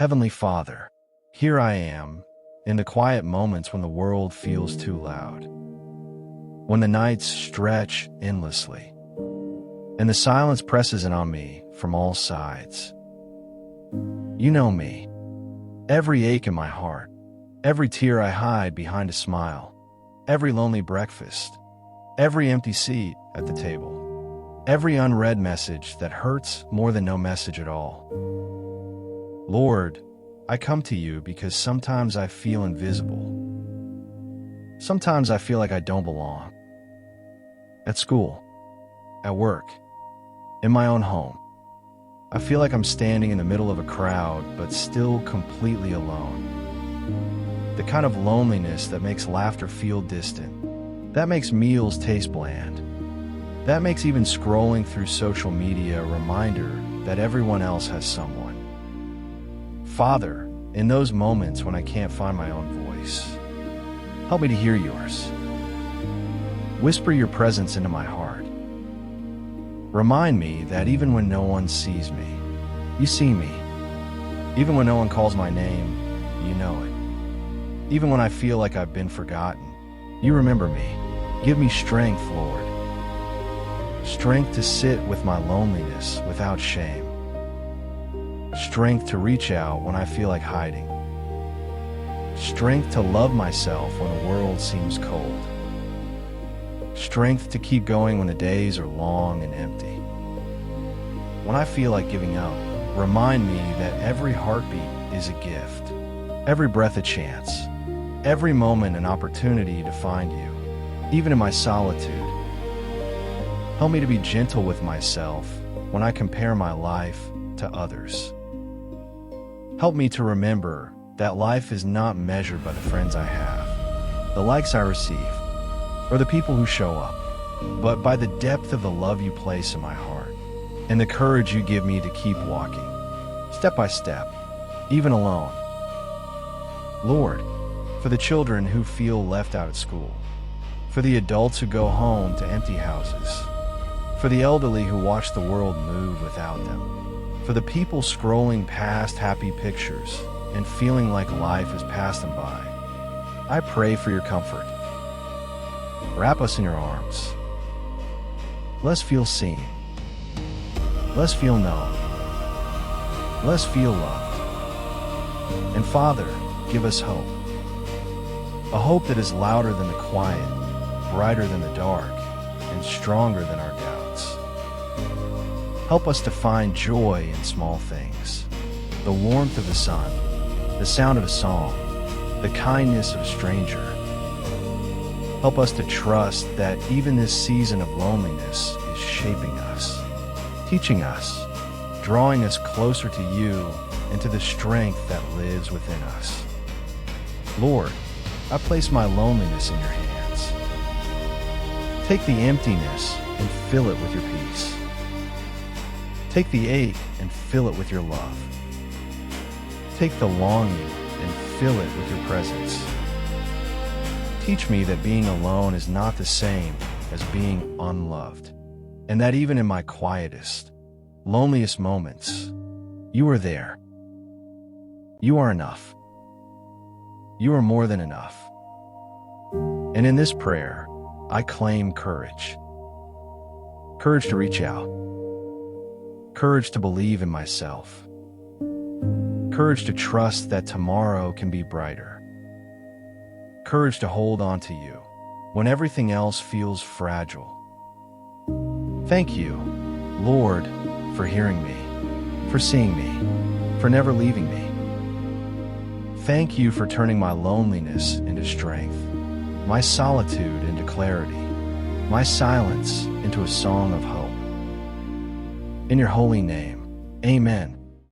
Heavenly Father, here I am, in the quiet moments when the world feels too loud, when the nights stretch endlessly, and the silence presses in on me from all sides. You know me, every ache in my heart, every tear I hide behind a smile, every lonely breakfast, every empty seat at the table, every unread message that hurts more than no message at all. Lord, I come to you because sometimes I feel invisible. Sometimes I feel like I don't belong. At school, at work, in my own home, I feel like I'm standing in the middle of a crowd, but still completely alone. The kind of loneliness that makes laughter feel distant, that makes meals taste bland, that makes even scrolling through social media a reminder that everyone else has someone. Father, in those moments when I can't find my own voice, help me to hear yours. Whisper your presence into my heart. Remind me that even when no one sees me, you see me. Even when no one calls my name, you know it. Even when I feel like I've been forgotten, you remember me. Give me strength, Lord. Strength to sit with my loneliness without shame. Strength to reach out when I feel like hiding. Strength to love myself when the world seems cold. Strength to keep going when the days are long and empty. When I feel like giving up, remind me that every heartbeat is a gift, every breath a chance, every moment an opportunity to find you, even in my solitude. Help me to be gentle with myself when I compare my life to others. Help me to remember that life is not measured by the friends I have, the likes I receive, or the people who show up, but by the depth of the love you place in my heart and the courage you give me to keep walking, step by step, even alone. Lord, for the children who feel left out at school, for the adults who go home to empty houses, for the elderly who watch the world move without them, for the people scrolling past happy pictures and feeling like life has passed them by, I pray for your comfort. Wrap us in your arms. Let us feel seen. Let us feel known. Let us feel loved. And Father, give us hope. A hope that is louder than the quiet, brighter than the dark, and stronger than our doubts. Help us to find joy in small things, the warmth of the sun, the sound of a song, the kindness of a stranger. Help us to trust that even this season of loneliness is shaping us, teaching us, drawing us closer to you and to the strength that lives within us. Lord, I place my loneliness in your hands. Take the emptiness and fill it with your peace. Take the ache and fill it with your love. Take the longing and fill it with your presence. Teach me that being alone is not the same as being unloved, and that even in my quietest, loneliest moments, you are there. You are enough. You are more than enough. And in this prayer, I claim courage. Courage to reach out. Courage to believe in myself. Courage to trust that tomorrow can be brighter. Courage to hold on to you when everything else feels fragile. Thank you, Lord, for hearing me, for seeing me, for never leaving me. Thank you for turning my loneliness into strength, my solitude into clarity, my silence into a song of hope. In your holy name, amen.